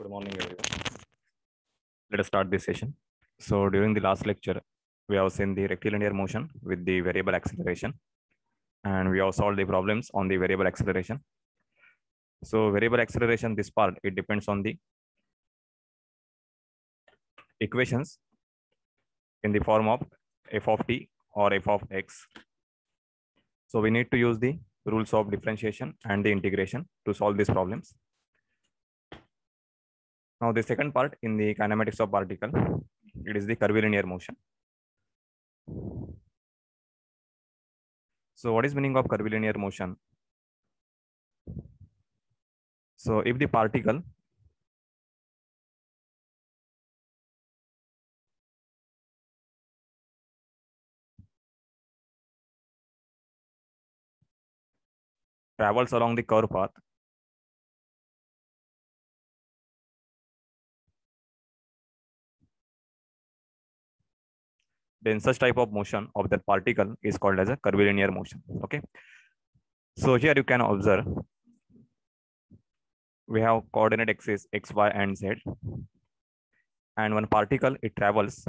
Good morning, everyone. Let us start this session. So during the last lecture, we have seen the rectilinear motion with the variable acceleration, and we have solved the problems on the variable acceleration. So variable acceleration, this part, it depends on the equations in the form of f of t or f of x. So we need to use the rules of differentiation and the integration to solve these problems. Now the second part in the kinematics of particle, it is the curvilinear motion. So what is meaning of curvilinear motion? So if the particle travels along the curve path, then such type of motion of that particle is called as a curvilinear motion. Okay. So here you can observe we have coordinate axis x, y, and z, and one particle it travels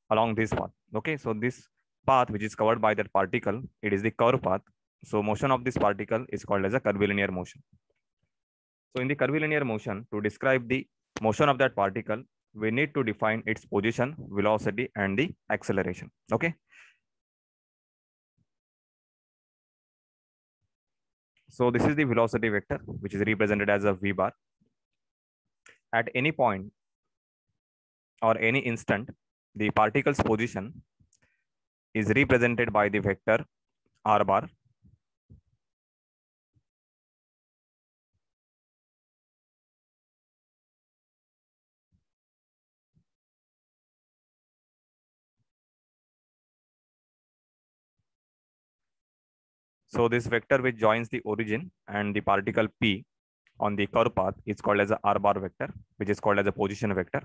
along this path. Okay, so this path which is covered by that particle, it is the curve path. So motion of this particle is called as a curvilinear motion. So in the curvilinear motion, to describe the motion of that particle, we need to define its position, velocity, and the acceleration. Okay. So this is the velocity vector, which is represented as a v bar. At any point or any instant, the particle's position is represented by the vector r bar. So this vector which joins the origin and the particle p on the curve path is called as a r bar vector, which is called as a position vector.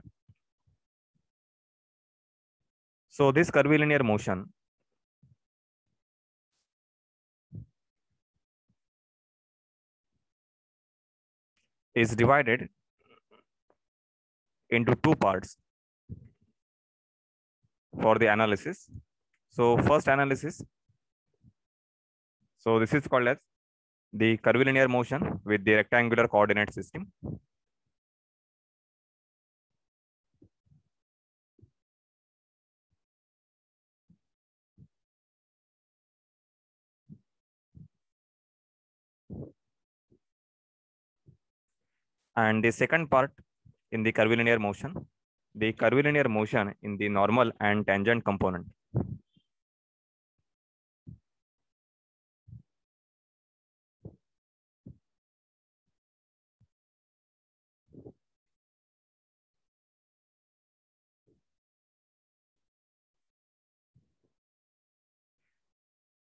So this curvilinear motion is divided into two parts for the analysis. So first analysis, so this is called as the curvilinear motion with the rectangular coordinate system. And the second part in the curvilinear motion, the curvilinear motion in the normal and tangent component.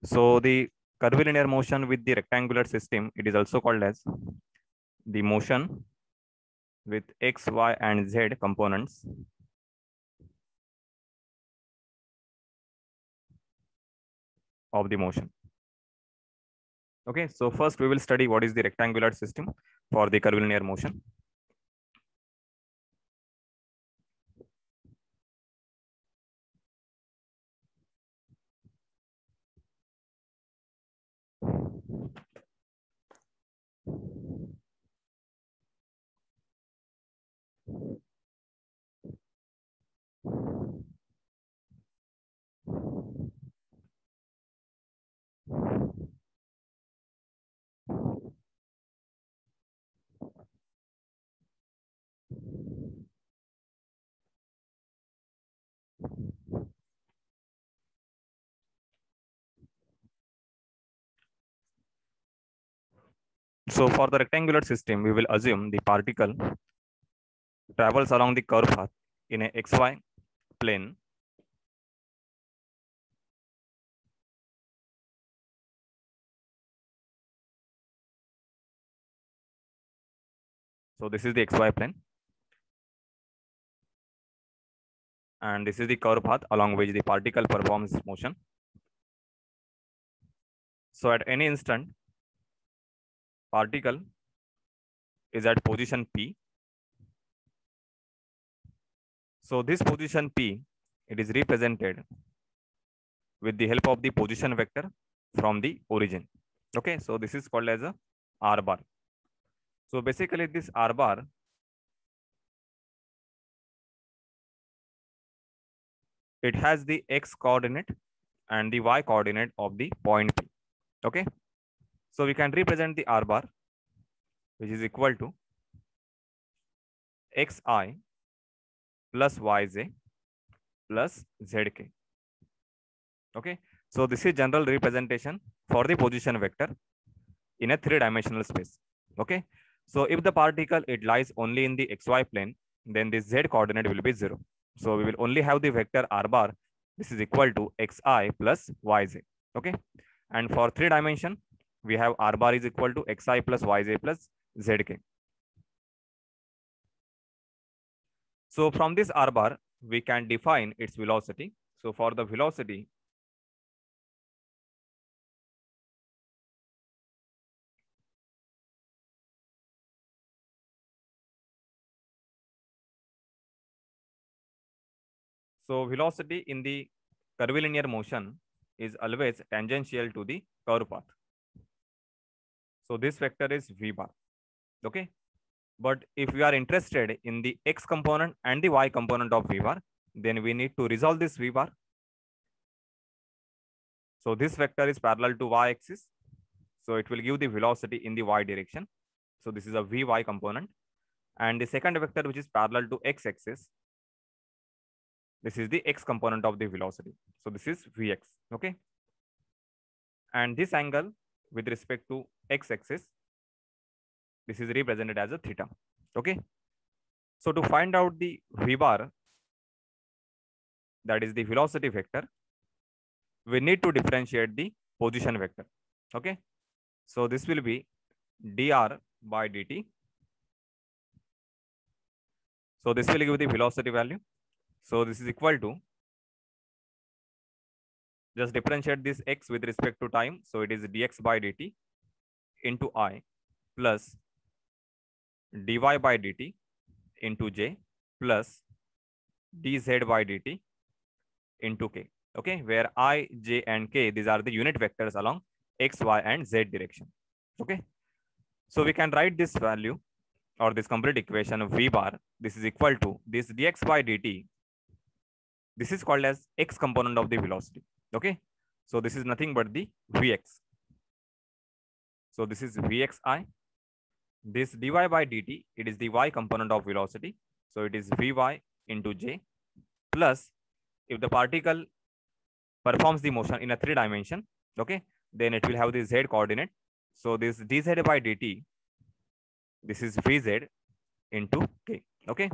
So the curvilinear motion with the rectangular system, it is also called as the motion with x, y, and z components of the motion. Okay, so first we will study what is the rectangular system for the curvilinear motion. So for the rectangular system, we will assume the particle travels along the curve path in a xy plane. So this is the xy plane. And this is the curve path along which the particle performs motion. So at any instant, particle is at position P. So this position P, it is represented with the help of the position vector from the origin. Okay, so this is called as a R bar. So basically this R bar, it has the X coordinate and the Y coordinate of the point P. Okay, so we can represent the R bar, which is equal to Xi plus Yj plus Zk. Okay, so this is general representation for the position vector in a three-dimensional space. Okay, so if the particle it lies only in the xy plane, then the z coordinate will be 0. So we will only have the vector r bar. This is equal to xi plus yj. Okay, and for three dimension, we have r bar is equal to xi plus yj plus zk. So from this r bar, we can define its velocity. So for the velocity, so velocity in the curvilinear motion is always tangential to the curve path. So this vector is v bar. Okay, but if we are interested in the x component and the y component of v bar, then we need to resolve this v bar. So this vector is parallel to y axis, so it will give the velocity in the y direction. So this is a vy component, and the second vector, which is parallel to x axis, this is the x component of the velocity. So this is vx. Okay, and this angle with respect to x axis, this is represented as a theta. Okay, so to find out the v bar, that is the velocity vector, we need to differentiate the position vector. Okay, so this will be dr by dt. So this will give the velocity value. So this is equal to, just differentiate this x with respect to time. So it is dx by dt into I plus dy by dt into j plus dz by dt into k. Okay, where I, j, and k, these are the unit vectors along x, y, and z direction. Okay, so we can write this value or this complete equation of v bar. This is equal to this dx by dt. This is called as x component of the velocity. Okay, so this is nothing but the vx. So this is vxi. This dy by dt, it is the y component of velocity. So it is vy into j plus, if the particle performs the motion in a three dimension, okay, then it will have the z coordinate. So this dz by dt, this is vz into k. Okay,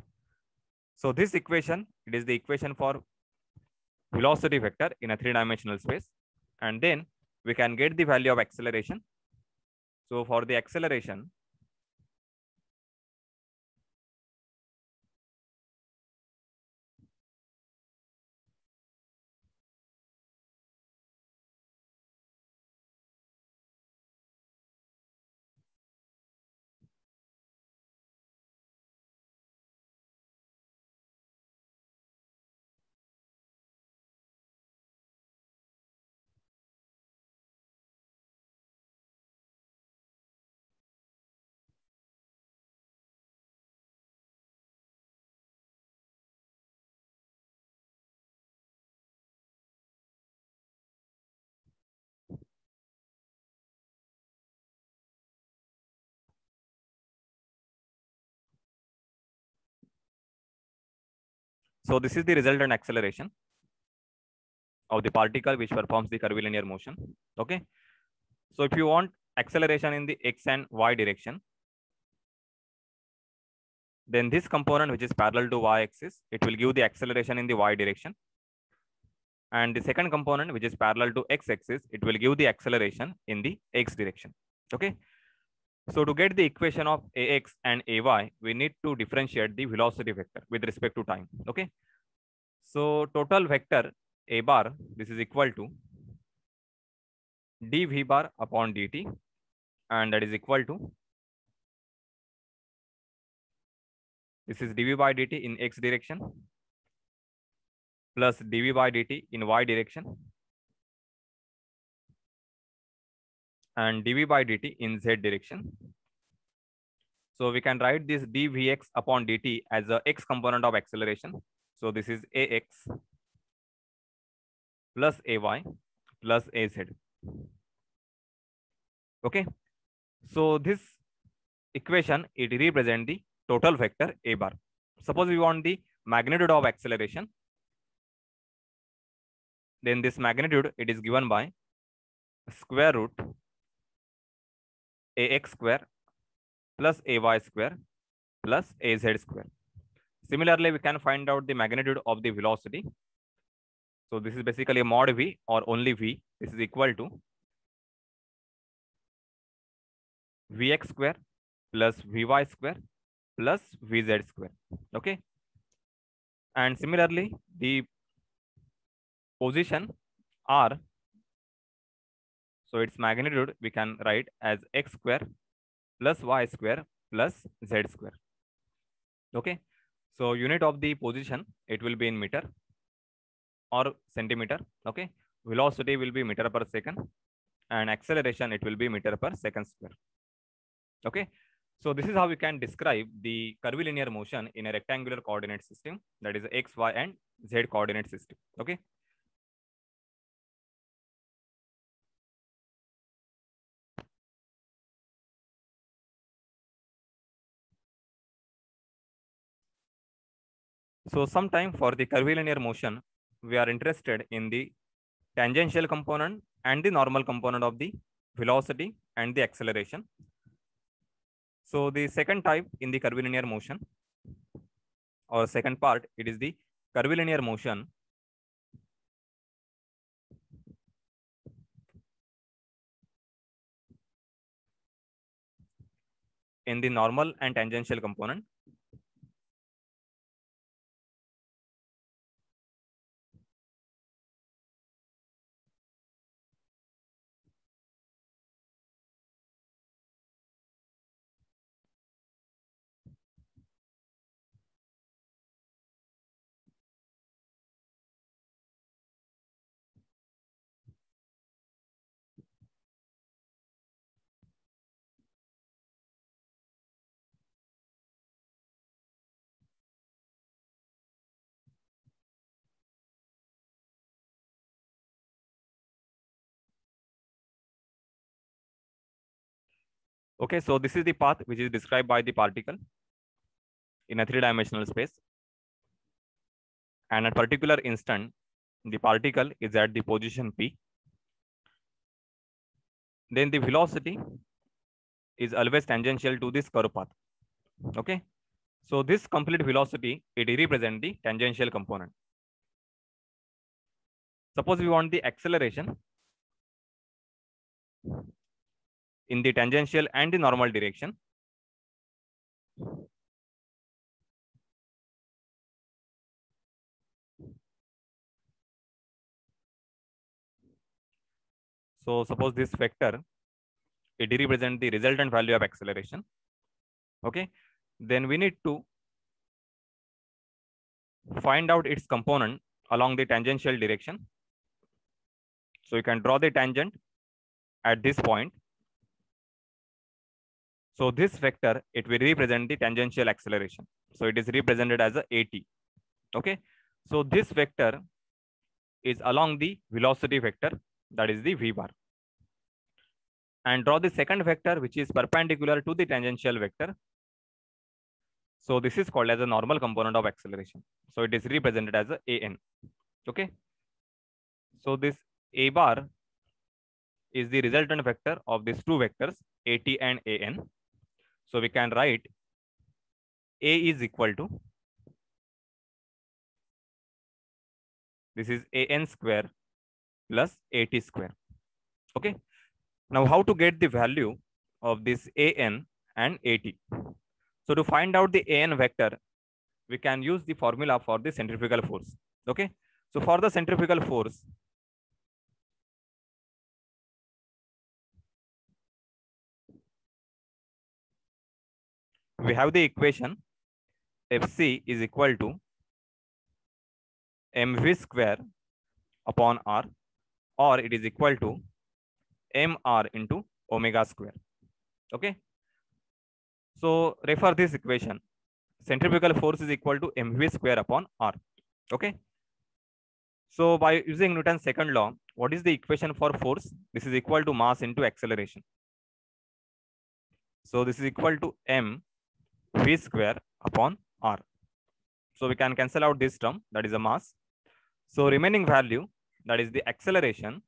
so this equation, it is the equation for velocity vector in a three-dimensional space, and then we can get the value of acceleration. So for the acceleration, so this is the resultant acceleration of the particle which performs the curvilinear motion. Okay, so if you want acceleration in the x and y direction, then this component which is parallel to y axis, it will give the acceleration in the y direction, and the second component which is parallel to x axis, it will give the acceleration in the x direction. Okay, so to get the equation of ax and ay, we need to differentiate the velocity vector with respect to time. Okay, so total vector a bar, this is equal to dv bar upon dt, and that is equal to This is dv by dt in x direction plus dv by dt in y direction and dv by dt in z direction. So we can write this dvx upon dt as a x component of acceleration. So this is ax plus ay plus az. Okay. So this equation, it represents the total vector a bar. Suppose we want the magnitude of acceleration, then this magnitude, it is given by square root ax square plus ay square plus az square. Similarly, we can find out the magnitude of the velocity. So this is basically mod v or only v. This is equal to vx square plus vy square plus vz square. Okay. And similarly, the position r, so its magnitude we can write as x square plus y square plus z square. Okay. So unit of the position, it will be in meter or centimeter. Okay. Velocity will be meter per second and acceleration, it will be meter per second square. Okay. So this is how we can describe the curvilinear motion in a rectangular coordinate system, that is x, y, and z coordinate system. Okay. So sometime for the curvilinear motion, we are interested in the tangential component and the normal component of the velocity and the acceleration. So the second type in the curvilinear motion, or second part, it is the curvilinear motion in the normal and tangential component. Okay, so this is the path which is described by the particle in a three-dimensional space. And at particular instant, the particle is at the position P. Then the velocity is always tangential to this curve path. Okay. So this complete velocity, it represents the tangential component. Suppose we want the acceleration in the tangential and the normal direction. So suppose this vector, it represents the resultant value of acceleration. Okay. Then we need to find out its component along the tangential direction. So you can draw the tangent at this point. So this vector, it will represent the tangential acceleration. So it is represented as a AT. Okay. So this vector is along the velocity vector, that is the v bar. And draw the second vector, which is perpendicular to the tangential vector. So this is called as a normal component of acceleration. So it is represented as a AN. Okay. So this A bar is the resultant vector of these two vectors, AT and AN. So we can write A is equal to, this is AN square plus AT square. Okay. Now how to get the value of this AN and AT? So to find out the AN vector, we can use the formula for the centrifugal force. Okay. So for the centrifugal force, we have the equation Fc is equal to mv square upon r, or it is equal to mr into omega square. Okay. So refer this equation. Centrifugal force is equal to mv square upon r. Okay. So by using Newton's second law, what is the equation for force? This is equal to mass into acceleration. So this is equal to m v square upon r. So we can cancel out this term, that is a mass. So remaining value, that is the acceleration.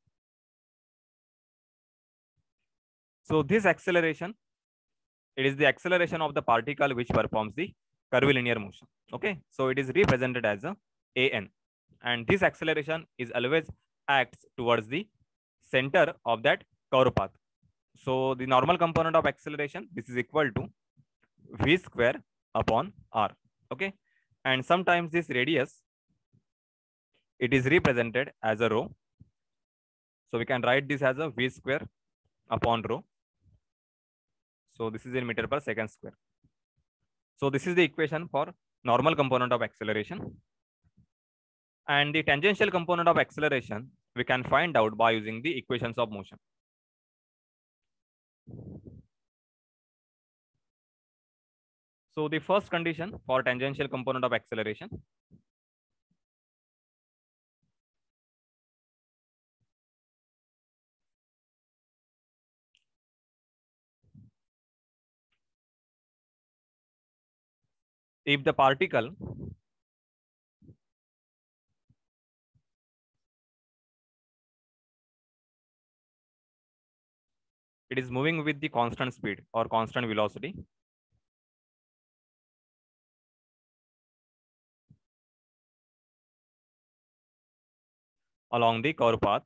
So this acceleration, it is the acceleration of the particle which performs the curvilinear motion. Okay, so it is represented as a an, and this acceleration is always acts towards the center of that curve path. So the normal component of acceleration, this is equal to v square upon r. Okay, and sometimes this radius, it is represented as a rho. So we can write this as a v square upon rho. So this is in meter per second square. So this is the equation for normal component of acceleration. And the tangential component of acceleration, we can find out by using the equations of motion. So the first condition for tangential component of acceleration, if the particle it is moving with the constant speed or constant velocity, along the curve path,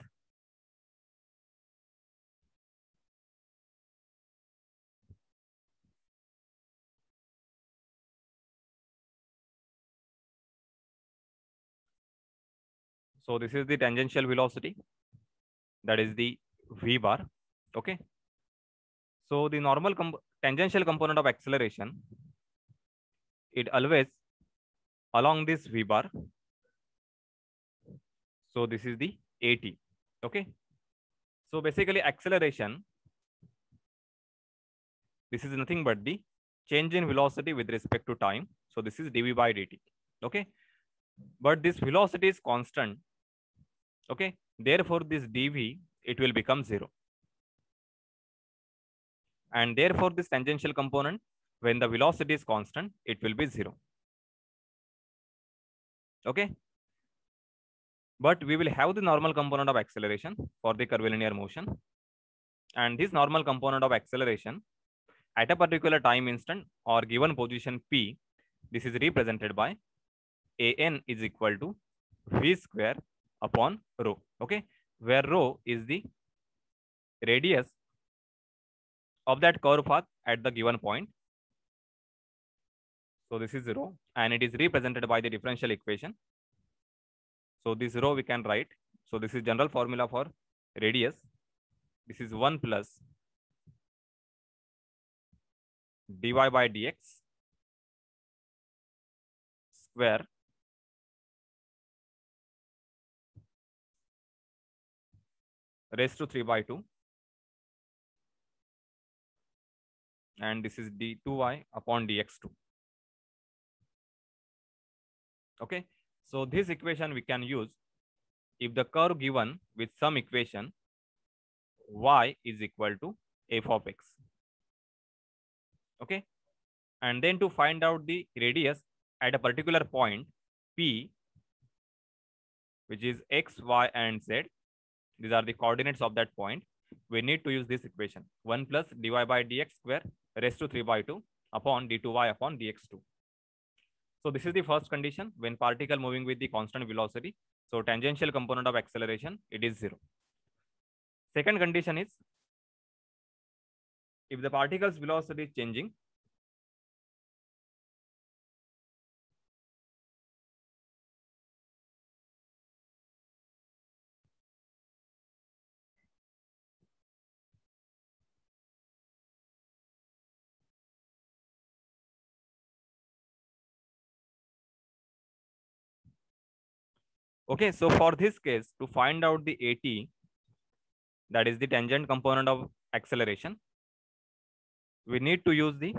so this is the tangential velocity, that is the v bar. Okay, so the normal tangential component of acceleration, it always along this v bar. So this is the at. Okay, so basically acceleration, this is nothing but the change in velocity with respect to time. So this is dv by dt. Okay, but this velocity is constant. Okay, therefore this dv, it will become 0. And therefore this tangential component, when the velocity is constant, it will be 0. Okay, but we will have the normal component of acceleration for the curvilinear motion. And this normal component of acceleration at a particular time instant or given position p, this is represented by an is equal to v square upon rho. Okay, where rho is the radius of that curve path at the given point. So this is rho, and it is represented by the differential equation. So this rho we can write. So this is general formula for radius. This is 1 plus dy by dx square raised to 3 by 2. And this is d2y upon dx2. Okay, so this equation we can use if the curve given with some equation y is equal to f of x. Okay, and then to find out the radius at a particular point p, which is x, y, and z, these are the coordinates of that point, we need to use this equation 1 plus dy by dx square raised to 3 by 2 upon d2y upon dx2. So this is the first condition when particle moving with the constant velocity. So tangential component of acceleration, it is 0. Second condition is if the particle's velocity is changing, Okay, so for this case, to find out the AT, that is the tangent component of acceleration, we need to use the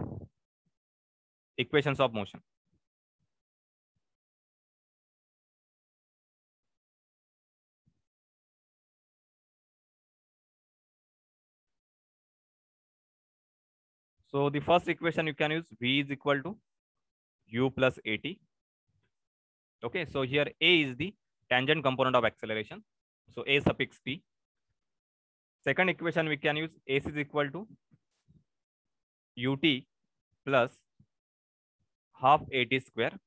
equations of motion. So the first equation you can use, V is equal to U plus AT. Okay, so here A is the tangent component of acceleration. So A suffix T. Second equation we can use, AC is equal to UT plus half AT square.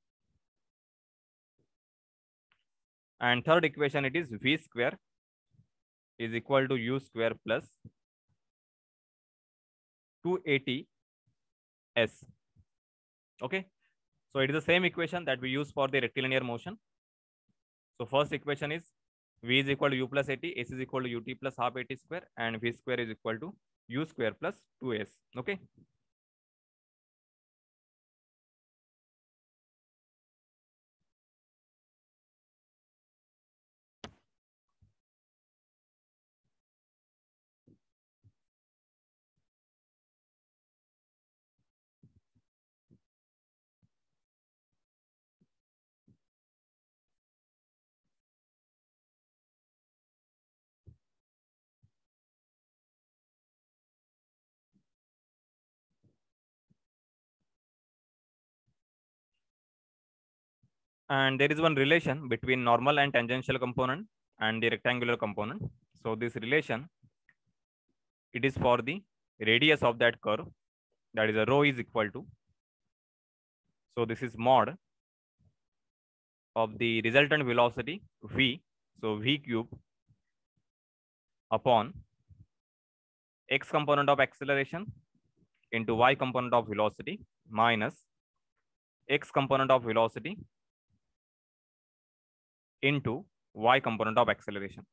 And third equation, it is V square is equal to U square plus 2AT S. Okay, so it is the same equation that we use for the rectilinear motion. So first equation is V is equal to U plus AT, S is equal to UT plus half AT square, and V square is equal to U square plus 2S. Okay. And there is one relation between normal and tangential component and the rectangular component. So this relation, it is for the radius of that curve, that is a rho is equal to, so this is mod of the resultant velocity V, so V cube upon x component of acceleration into y component of velocity minus x component of velocity into y component of acceleration.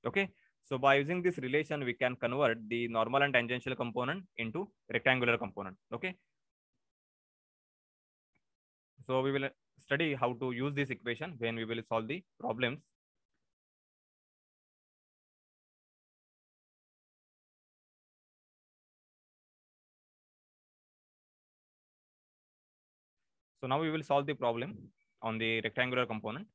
Okay, so by using this relation, we can convert the normal and tangential component into rectangular component. Okay, so we will study how to use this equation when we will solve the problems. So now we will solve the problem on the rectangular component.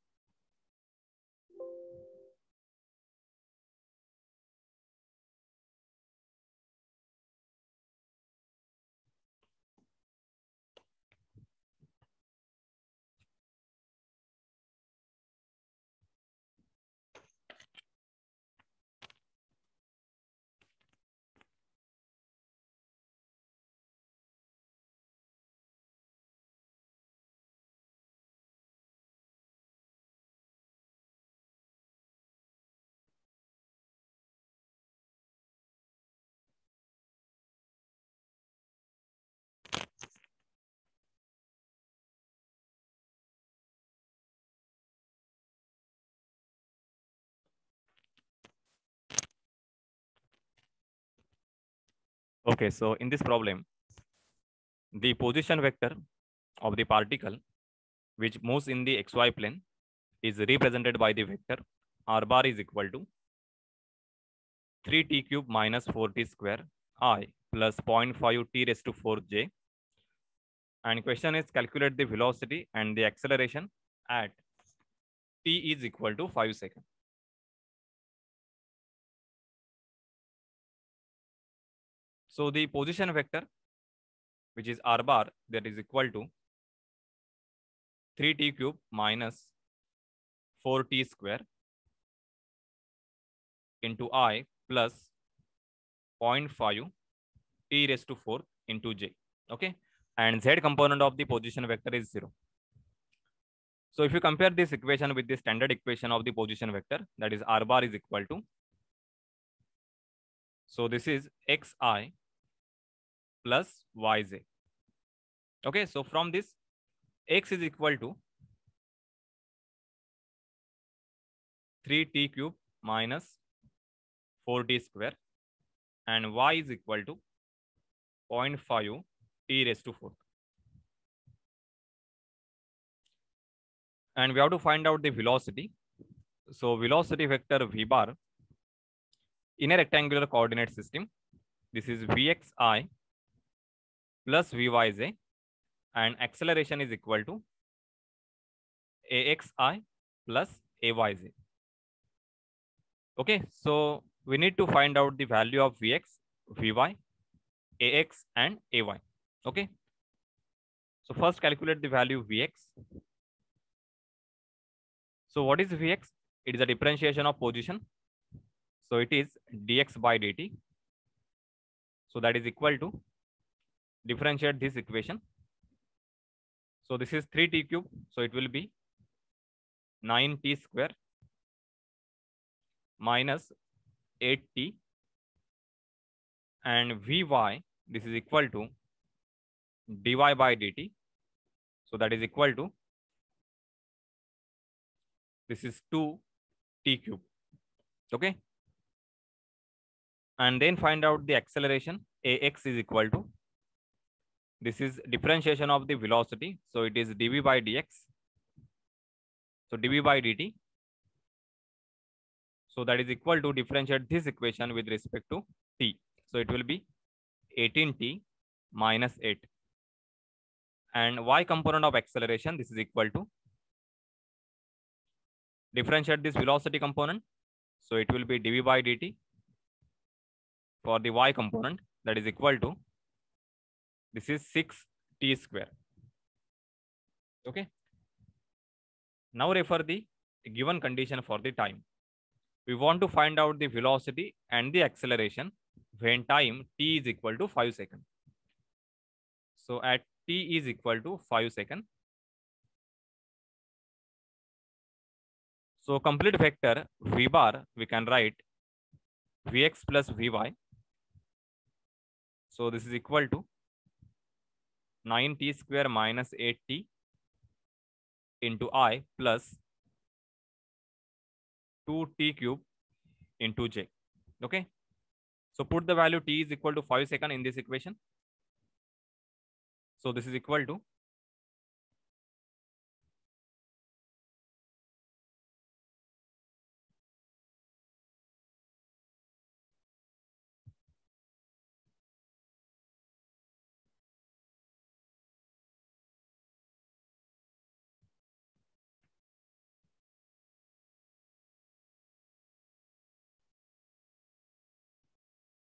Okay, so in this problem, the position vector of the particle which moves in the xy plane is represented by the vector r bar is equal to 3t cube minus 4t square I plus 0.5 t raised to 4 j. And question is calculate the velocity and the acceleration at t is equal to 5 seconds. So the position vector, which is r bar, that is equal to 3t cube minus 4t square into I plus 0.5 t raised to 4 into j. Okay, and z component of the position vector is 0. So if you compare this equation with the standard equation of the position vector, that is r bar is equal to, so this is xi plus yj. Okay, so from this, x is equal to 3t cube minus 4t square and y is equal to 0.5 t raised to 4. And we have to find out the velocity. So velocity vector v bar in a rectangular coordinate system, this is vxi plus vyj, and acceleration is equal to axi plus ayj. Okay, so we need to find out the value of vx, vy, ax, and ay. Okay, so first calculate the value vx. So what is vx? It is a differentiation of position. So it is dx by dt. So that is equal to, differentiate this equation. So this is 3t cube. So it will be 9t square minus 8t, and vy, this is equal to dy by dt. So that is equal to, this is 2t cube. Okay. And then find out the acceleration. Ax is equal to, this is differentiation of the velocity. So it is dv by dx. So dv by dt. So that is equal to, differentiate this equation with respect to t. So it will be 18t minus 8. And y component of acceleration, this is equal to, differentiate this velocity component. So it will be dv by dt for the y component, that is equal to, this is 6t square. Okay. Now refer the given condition for the time. We want to find out the velocity and the acceleration when time t is equal to 5 seconds. So at t is equal to 5 seconds. So complete vector v bar, we can write vx plus vy. So this is equal to 9t square minus 8t into I plus 2t cube into j. Okay. So put the value t is equal to 5 seconds in this equation. So this is equal to,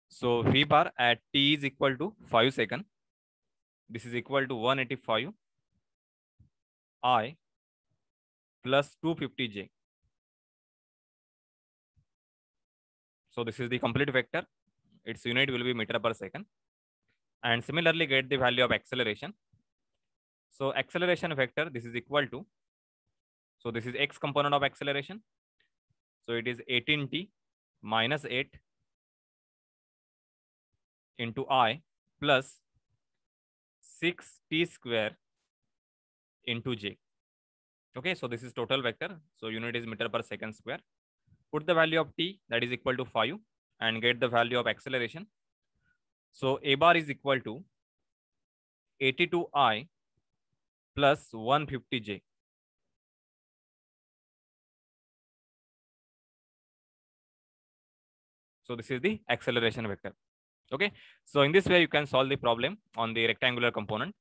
so v bar at t is equal to 5 seconds. This is equal to 185 I plus 250 j. So this is the complete vector. Its unit will be meter per second. And similarly get the value of acceleration. So acceleration vector, this is equal to, so this is x component of acceleration. So it is 18t minus 8 into I plus 6t square into j. Okay, so this is total vector. So unit is meter per second square. Put the value of t, that is equal to 5, and get the value of acceleration. So a bar is equal to 82I plus 150j. So this is the acceleration vector. Okay. So in this way, you can solve the problem on the rectangular component.